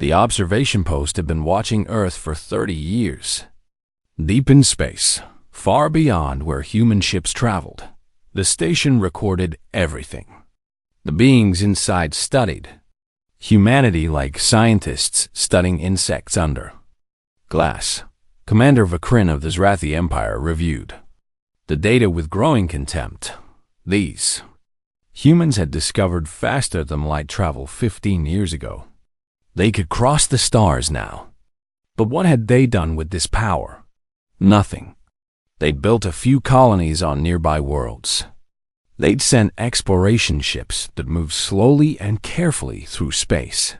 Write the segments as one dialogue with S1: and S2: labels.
S1: The observation post had been watching Earth for 30 years. Deep in space, far beyond where human ships traveled, the station recorded everything. The beings inside studied humanity like scientists studying insects under glass. Commander Vakrin of the Zrathi Empire reviewed the data with growing contempt. These humans had discovered faster than light travel 15 years ago. They could cross the stars now. But what had they done with this power? Nothing. They'd built a few colonies on nearby worlds. They'd sent exploration ships that moved slowly and carefully through space.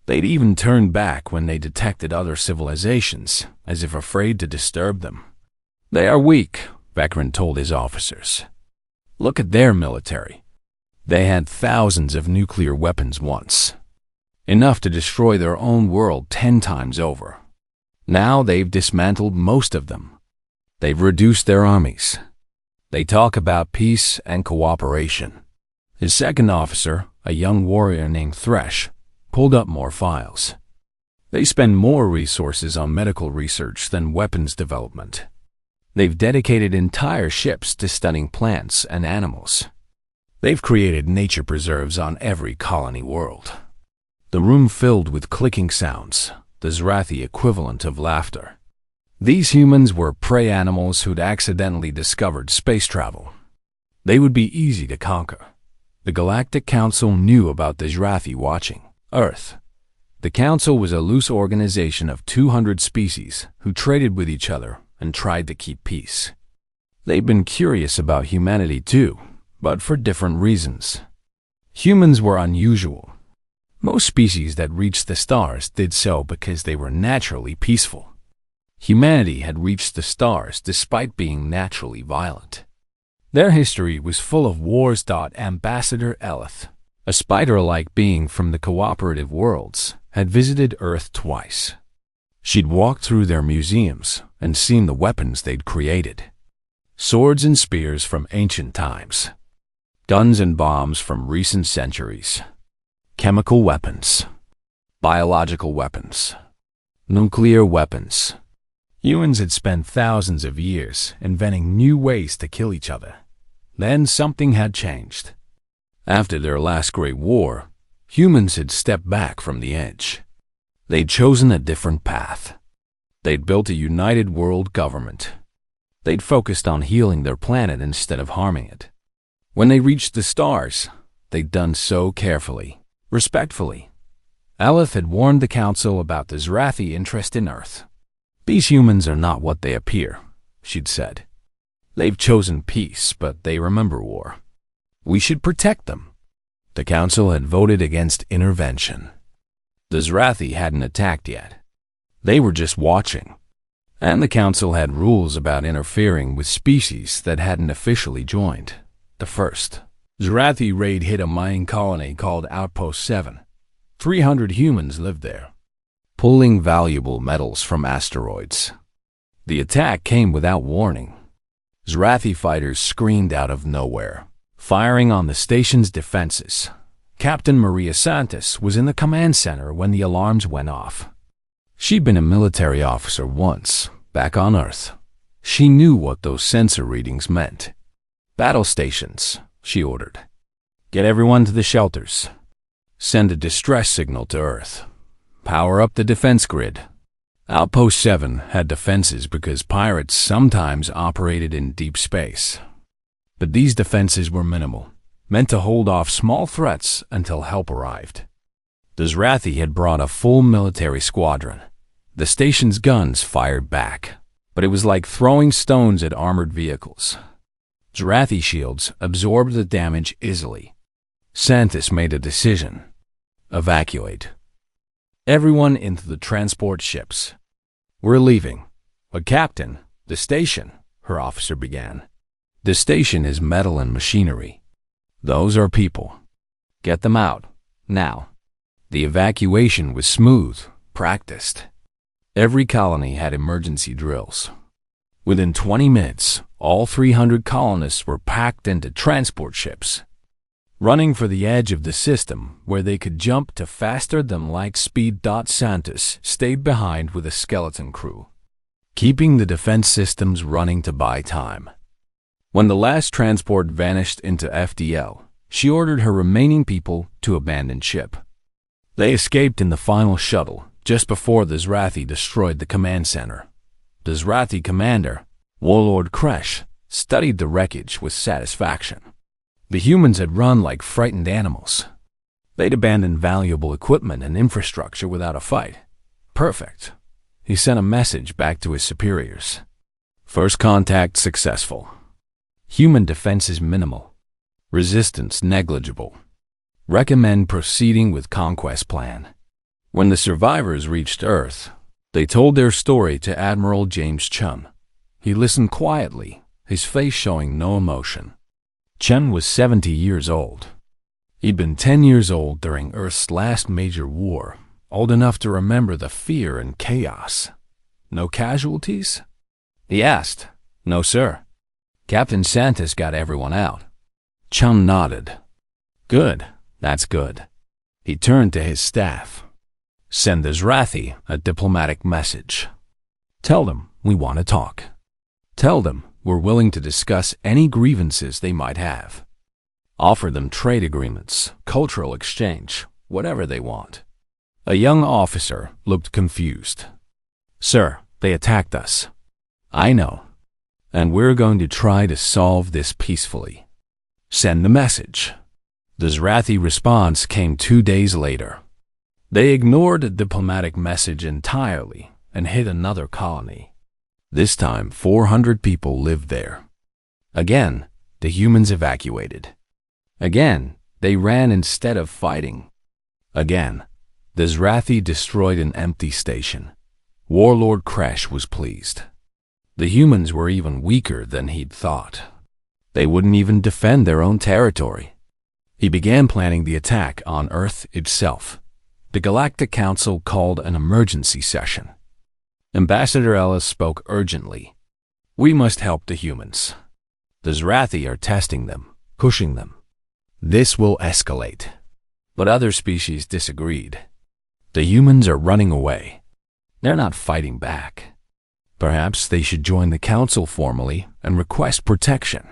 S1: They'd even turned back when they detected other civilizations, as if afraid to disturb them. They are weak, Vakrin told his officers. Look at their military. They had thousands of nuclear weapons once, enough to destroy their own world 10 times over. Now they've dismantled most of them. They've reduced their armies. They talk about peace and cooperation. His second officer, a young warrior named Thresh, pulled up more files. They spend more resources on medical research than weapons development. They've dedicated entire ships to studying plants and animals. They've created nature preserves on every colony world. The room filled with clicking sounds, the Zrathi equivalent of laughter. These humans were prey animals who'd accidentally discovered space travel. They would be easy to conquer. The Galactic Council knew about the Zrathi watching Earth. The Council was a loose organization of 200 species who traded with each other and tried to keep peace. They'd been curious about humanity too, but for different reasons. Humans were unusual. Most species that reached the stars did so because they were naturally peaceful. Humanity had reached the stars despite being naturally violent. Their history was full of wars. Ambassador Elith, a spider-like being from the cooperative worlds, had visited Earth twice. She'd walked through their museums and seen the weapons they'd created. Swords and spears from ancient times. Guns and bombs from recent centuries. Chemical weapons. Biological weapons. Nuclear weapons. Humans had spent thousands of years inventing new ways to kill each other. Then something had changed. After their last great war, humans had stepped back from the edge. They'd chosen a different path. They'd built a united world government. They'd focused on healing their planet instead of harming it. When they reached the stars, they'd done so carefully, respectfully. Elith had warned the Council about the Zrathi interest in Earth. These humans are not what they appear, she'd said. They've chosen peace, but they remember war. We should protect them. The Council had voted against intervention. The Zrathi hadn't attacked yet. They were just watching. And the Council had rules about interfering with species that hadn't officially joined. The first Zrathi raid hit a mining colony called Outpost 7. 300 humans lived there, pulling valuable metals from asteroids. The attack came without warning. Zrathi fighters screamed out of nowhere, firing on the station's defenses. Captain Maria Santos was in the command center when the alarms went off. She'd been a military officer once, back on Earth. She knew what those sensor readings meant. Battle stations, she ordered. Get everyone to the shelters. Send a distress signal to Earth. Power up the defense grid. Outpost 7 had defenses because pirates sometimes operated in deep space. But these defenses were minimal, meant to hold off small threats until help arrived. The Zrathi had brought a full military squadron. The station's guns fired back, but it was like throwing stones at armored vehicles. Zrathi shields absorbed the damage easily. Santos made a decision. Evacuate. Everyone into the transport ships. We're leaving. But Captain, the station, her officer began. The station is metal and machinery. Those are people. Get them out, now. The evacuation was smooth, practiced. Every colony had emergency drills. Within 20 minutes, all 300 colonists were packed into transport ships. running for the edge of the system where they could jump to faster than light speed. Santos stayed behind with a skeleton crew, keeping the defense systems running to buy time. When the last transport vanished into FDL, she ordered her remaining people to abandon ship. They escaped in the final shuttle just before the Zrathi destroyed the command center. The Zrathi commander, Warlord Kresh, studied the wreckage with satisfaction. The humans had run like frightened animals. They'd abandoned valuable equipment and infrastructure without a fight. Perfect. He sent a message back to his superiors. First contact successful. Human defenses minimal. Resistance negligible. Recommend proceeding with conquest plan. When the survivors reached Earth, they told their story to Admiral James Chun. He listened quietly, his face showing no emotion. Chun was 70 years old. He'd been 10 years old during Earth's last major war, old enough to remember the fear and chaos. No casualties? He asked. No, sir. Captain Santos got everyone out. Chun nodded. Good, that's good. He turned to his staff. Send the Zrathi a diplomatic message. Tell them we want to talk. Tell them we're willing to discuss any grievances they might have. Offer them trade agreements, cultural exchange, whatever they want. A young officer looked confused. Sir, they attacked us. I know. And we're going to try to solve this peacefully. Send the message. The Zrathi response came 2 days later. They ignored the diplomatic message entirely and hit another colony. This time, 400 people lived there. Again, the humans evacuated. Again, they ran instead of fighting. Again, the Zrathi destroyed an empty station. Warlord Kresh was pleased. The humans were even weaker than he'd thought. They wouldn't even defend their own territory. He began planning the attack on Earth itself. The Galactic Council called an emergency session. Ambassador Ellis spoke urgently. We must help the humans. The Zrathi are testing them, pushing them. This will escalate. But other species disagreed. The humans are running away. They're not fighting back. Perhaps they should join the council formally and request protection.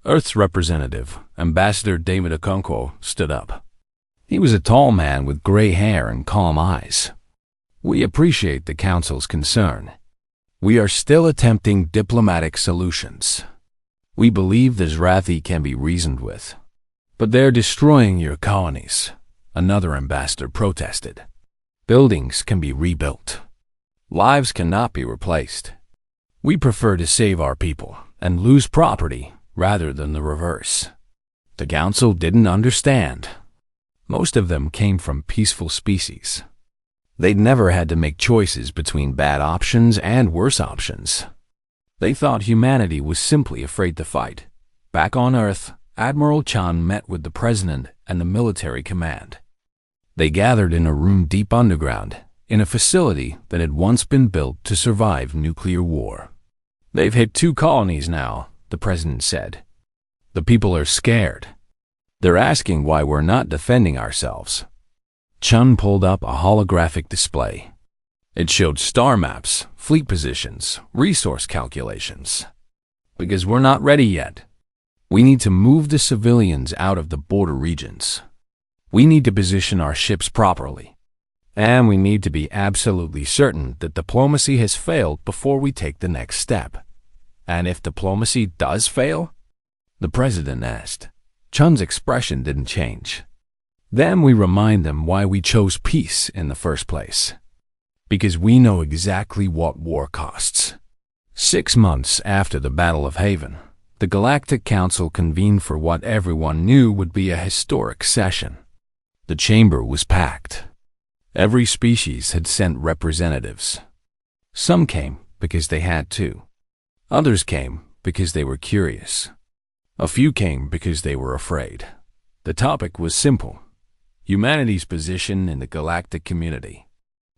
S1: Earth's representative, Ambassador David Okonkwo, stood up. He was a tall man with gray hair and calm eyes. We appreciate the council's concern. We are still attempting diplomatic solutions. We believe the Zrathi can be reasoned with. But they're destroying your colonies, another ambassador protested. Buildings can be rebuilt. Lives cannot be replaced. We prefer to save our people and lose property rather than the reverse. The council didn't understand. Most of them came from peaceful species. They'd never had to make choices between bad options and worse options. They thought humanity was simply afraid to fight. Back on Earth, Admiral Chan met with the president and the military command. They gathered in a room deep underground, in a facility that had once been built to survive nuclear war. They've hit 2 colonies now, the president said. The people are scared. They're asking why we're not defending ourselves. Chun pulled up a holographic display. It showed star maps, fleet positions, resource calculations. Because we're not ready yet. We need to move the civilians out of the border regions. We need to position our ships properly. And we need to be absolutely certain that diplomacy has failed before we take the next step. And if diplomacy does fail? The president asked. Chun's expression didn't change. Then we remind them why we chose peace in the first place. Because we know exactly what war costs. 6 months after the Battle of Haven, the Galactic Council convened for what everyone knew would be a historic session. The chamber was packed. Every species had sent representatives. Some came because they had to. Others came because they were curious. A few came because they were afraid. The topic was simple: humanity's position in the galactic community.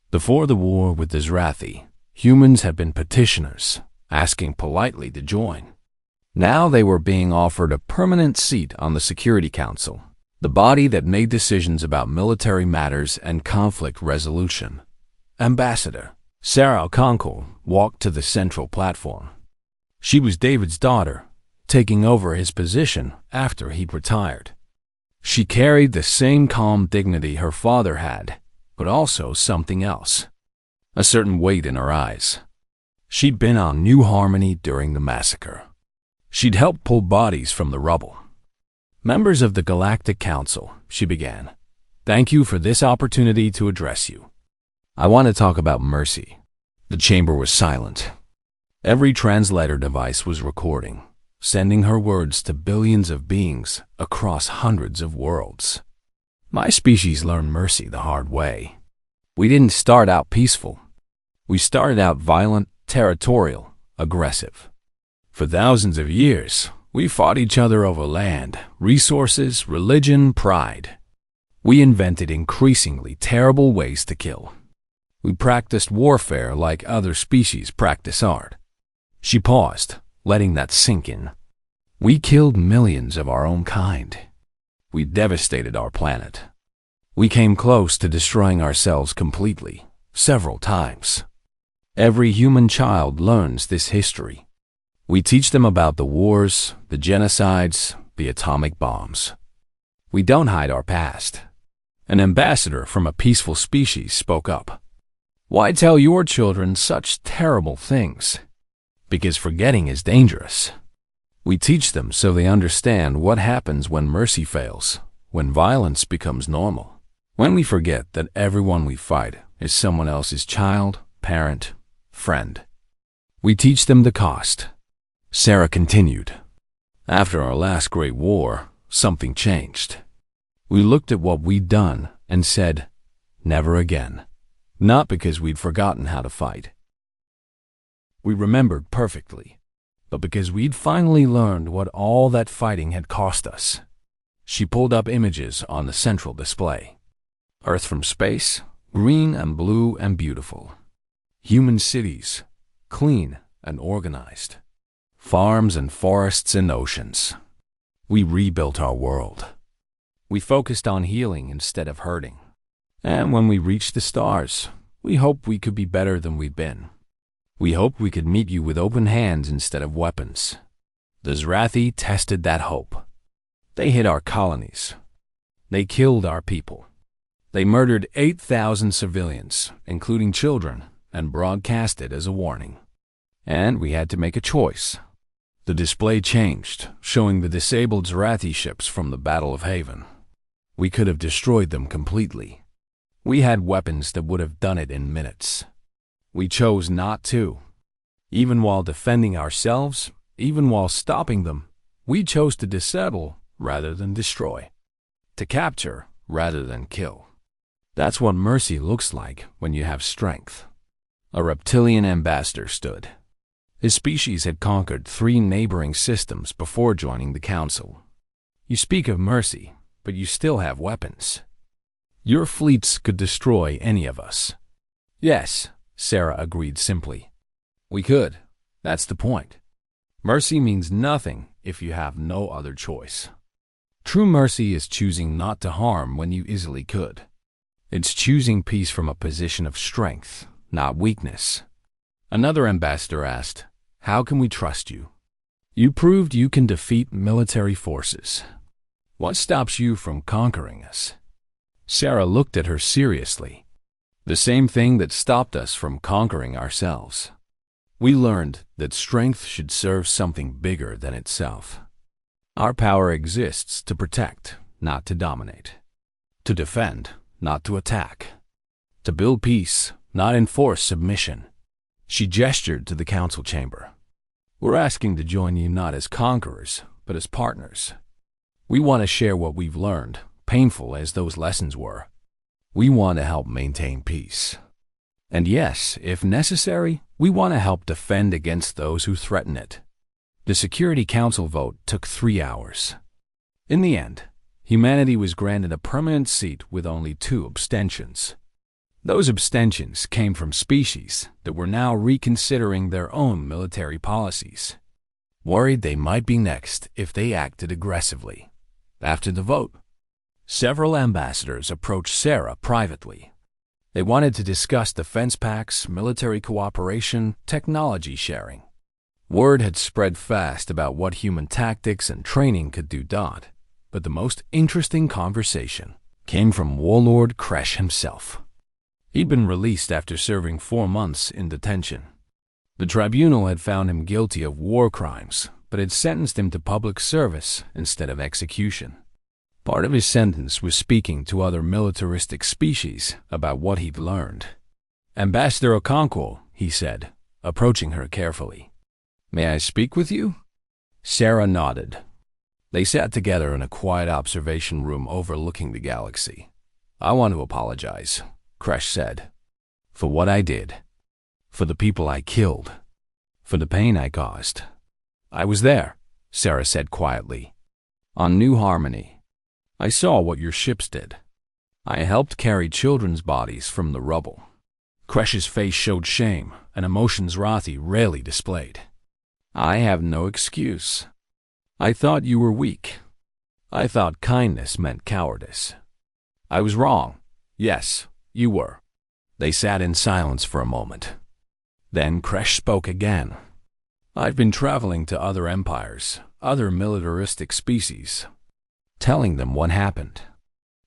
S1: Before the war with the Zrathi, humans had been petitioners, asking politely to join. Now they were being offered a permanent seat on the Security Council, the body that made decisions about military matters and conflict resolution. Ambassador Sarah Conkle walked to the central platform. She was David's daughter, taking over his position after he'd retired. She carried the same calm dignity her father had, but also something else. A certain weight in her eyes. She'd been on New Harmony during the massacre. She'd helped pull bodies from the rubble. Members of the Galactic Council, she began. Thank you for this opportunity to address you. I want to talk about Mercy. The chamber was silent. Every translator device was recording, sending her words to billions of beings across hundreds of worlds. My species learned mercy the hard way. We didn't start out peaceful. We started out violent, territorial, aggressive. For thousands of years, we fought each other over land, resources, religion, pride. We invented increasingly terrible ways to kill. We practiced warfare like other species practice art. She paused, letting that sink in. We killed millions of our own kind. We devastated our planet. We came close to destroying ourselves completely, several times. Every human child learns this history. We teach them about the wars, the genocides, the atomic bombs. We don't hide our past. An ambassador from a peaceful species spoke up. Why tell your children such terrible things? Because forgetting is dangerous. We teach them so they understand what happens when mercy fails, when violence becomes normal, when we forget that everyone we fight is someone else's child, parent, friend. We teach them the cost. Sarah continued. After our last great war, something changed. We looked at what we'd done and said, never again. Not because we'd forgotten how to fight. We remembered perfectly, but because we'd finally learned what all that fighting had cost us. She pulled up images on the central display. Earth from space, green and blue and beautiful. Human cities, clean and organized. Farms and forests and oceans. We rebuilt our world. We focused on healing instead of hurting. And when we reached the stars, we hoped we could be better than we'd been. We hoped we could meet you with open hands instead of weapons. The Zrathi tested that hope. They hit our colonies. They killed our people. They murdered 8,000 civilians, including children, and broadcast it as a warning. And we had to make a choice. The display changed, showing the disabled Zrathi ships from the Battle of Haven. We could have destroyed them completely. We had weapons that would have done it in minutes. We chose not to. Even while defending ourselves, even while stopping them, we chose to disable rather than destroy. To capture rather than kill. That's what mercy looks like when you have strength. A reptilian ambassador stood. His species had conquered 3 neighboring systems before joining the council. You speak of mercy, but you still have weapons. Your fleets could destroy any of us. Yes, Sarah agreed simply. We could. That's the point. Mercy means nothing if you have no other choice. True mercy is choosing not to harm when you easily could. It's choosing peace from a position of strength, not weakness. Another ambassador asked, how can we trust you? You proved you can defeat military forces. What stops you from conquering us? Sarah looked at her seriously. The same thing that stopped us from conquering ourselves. We learned that strength should serve something bigger than itself. Our power exists to protect, not to dominate. To defend, not to attack. To build peace, not enforce submission. She gestured to the council chamber. We're asking to join you not as conquerors, but as partners. We want to share what we've learned, painful as those lessons were. We want to help maintain peace. And yes, if necessary, we want to help defend against those who threaten it. The Security Council vote took 3 hours. In the end, humanity was granted a permanent seat with only 2 abstentions. Those abstentions came from species that were now reconsidering their own military policies, worried they might be next if they acted aggressively. After the vote, Several ambassadors approached Sarah privately. They wanted to discuss defense pacts, military cooperation, technology sharing. Word had spread fast about what human tactics and training could do. But the most interesting conversation came from Warlord Kresh himself. He'd been released after serving 4 months in detention. The tribunal had found him guilty of war crimes, but had sentenced him to public service instead of execution. Part of his sentence was speaking to other militaristic species about what he'd learned. "Ambassador Okonkwo," he said, approaching her carefully. "May I speak with you?" Sarah nodded. They sat together in a quiet observation room overlooking the galaxy. "I want to apologize," Kresh said, "for what I did, for the people I killed, for the pain I caused." "I was there," Sarah said quietly, "on New Harmony. I saw what your ships did. I helped carry children's bodies from the rubble." Kresh's face showed shame and emotions Rathi rarely displayed. "I have no excuse. I thought you were weak. I thought kindness meant cowardice. I was wrong. Yes, you were." They sat in silence for a moment. Then Kresh spoke again. "I've been traveling to other empires, other militaristic species, telling them what happened,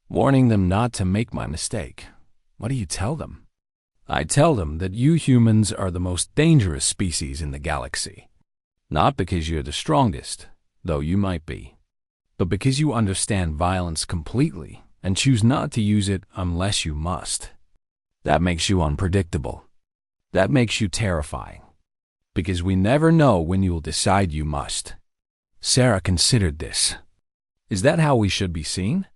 S1: warning them not to make my mistake." "What do you tell them?" "I tell them that you humans are the most dangerous species in the galaxy. Not because you're the strongest, though you might be, but because you understand violence completely and choose not to use it unless you must. That makes you unpredictable. That makes you terrifying. Because we never know when you'll decide you must." Sarah considered this. "Is that how we should be seen?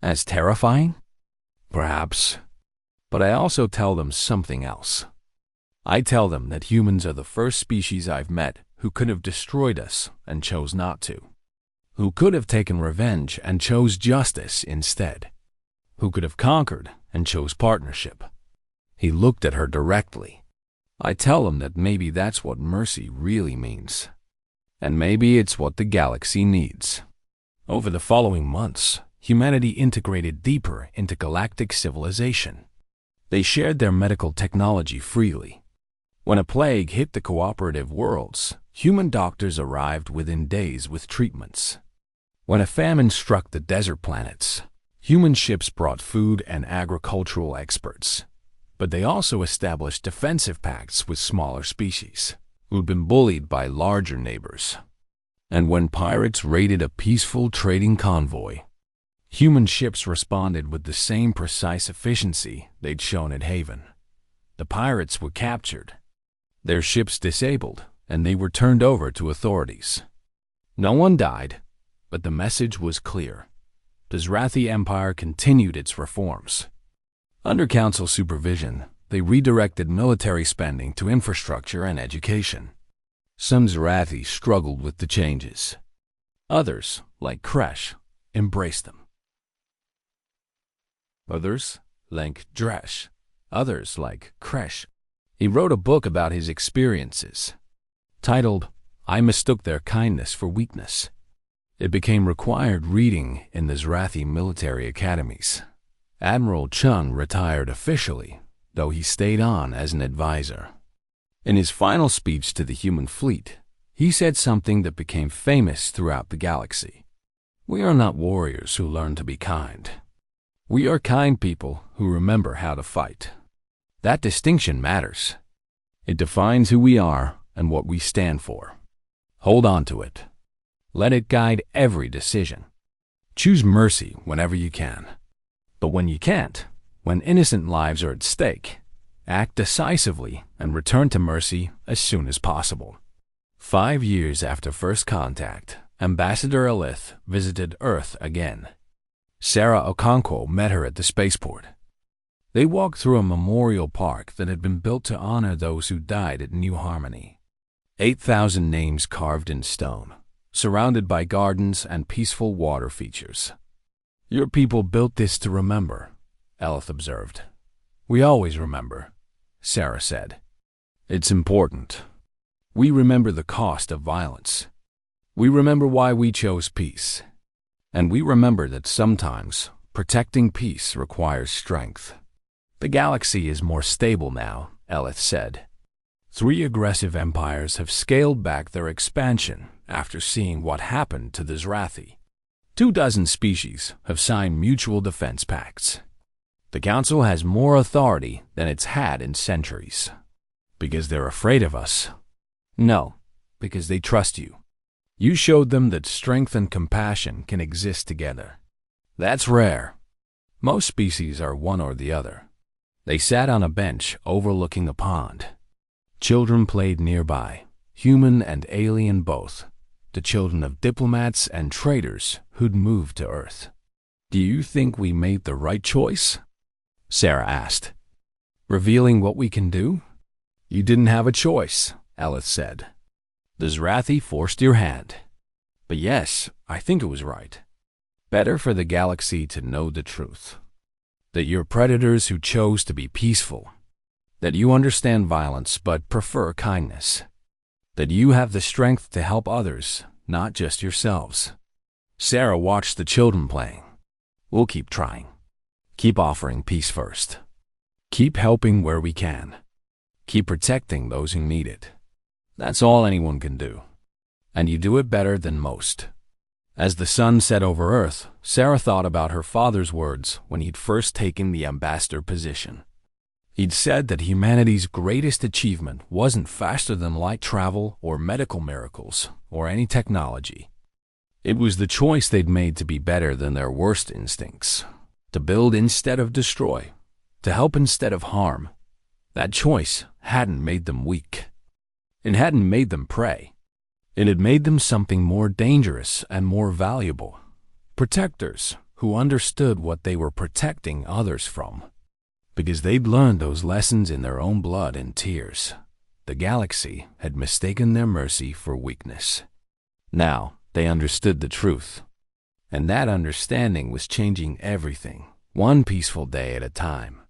S1: As terrifying? Perhaps. But I also tell them something else. I tell them that humans are the first species I've met who could have destroyed us and chose not to. Who could have taken revenge and chose justice instead. Who could have conquered and chose partnership." He looked at her directly. "I tell them that maybe that's what mercy really means. And maybe it's what the galaxy needs." Over the following months, humanity integrated deeper into galactic civilization. They shared their medical technology freely. When a plague hit the cooperative worlds, human doctors arrived within days with treatments. When a famine struck the desert planets, human ships brought food and agricultural experts. But they also established defensive pacts with smaller species, who'd been bullied by larger neighbors. And when pirates raided a peaceful trading convoy, human ships responded with the same precise efficiency they'd shown at Haven. The pirates were captured, their ships disabled, and they were turned over to authorities. No one died, but the message was clear. The Zrathi Empire continued its reforms. Under Council supervision, they redirected military spending to infrastructure and education. Some Zrathi struggled with the changes. Others, like Kresh, embraced them. Others, like Dresh. Others, like Kresh. He wrote a book about his experiences, titled, "I Mistook Their Kindness for Weakness." It became required reading in the Zrathi military academies. Admiral Chun retired officially, though he stayed on as an advisor. In his final speech to the human fleet, he said something that became famous throughout the galaxy. "We are not warriors who learn to be kind. We are kind people who remember how to fight. That distinction matters. It defines who we are and what we stand for. Hold on to it. Let it guide every decision. Choose mercy whenever you can. But when you can't, when innocent lives are at stake, act decisively and return to mercy as soon as possible." 5 years after first contact, Ambassador Elith visited Earth again. Sarah Okonkwo met her at the spaceport. They walked through a memorial park that had been built to honor those who died at New Harmony. 8,000 names carved in stone, surrounded by gardens and peaceful water features. "Your people built this to remember," Elith observed. "We always remember," Sarah said. "It's important. We remember the cost of violence. We remember why we chose peace. And we remember that sometimes Protecting peace requires strength. The galaxy is more stable now, Elith said. 3 aggressive empires have scaled back their expansion after seeing what happened to the Zrathi. 24 species have signed mutual defense pacts. The Council has more authority than it's had in centuries. Because they're afraid of us? No, because they trust you. You showed them that strength and compassion can exist together. That's rare. Most species are one or the other. They sat on a bench overlooking the pond. Children played nearby, human and alien both, the children of diplomats and traders who'd moved to Earth. Do you think we made the right choice? Sarah asked. Revealing what we can do? You didn't have a choice, Elith said. The Zrathi forced your hand. But yes, I think it was right. Better for the galaxy to know the truth. That you're predators who chose to be peaceful. That you understand violence but prefer kindness. That you have the strength to help others, not just yourselves. Sarah watched the children playing. We'll keep trying. Keep offering peace first. Keep helping where we can. Keep protecting those who need it. That's all anyone can do. And you do it better than most. As the sun set over Earth, Sarah thought about her father's words when he'd first taken the ambassador position. He'd said that humanity's greatest achievement wasn't faster-than-light travel or medical miracles or any technology. It was the choice they'd made to be better than their worst instincts, to build instead of destroy, to help instead of harm. That choice hadn't made them weak. It hadn't made them prey. It had made them something more dangerous and more valuable. Protectors who understood what they were protecting others from. Because they'd learned those lessons in their own blood and tears. The galaxy had mistaken their mercy for weakness. Now they understood the truth. And that understanding was changing everything, one peaceful day at a time.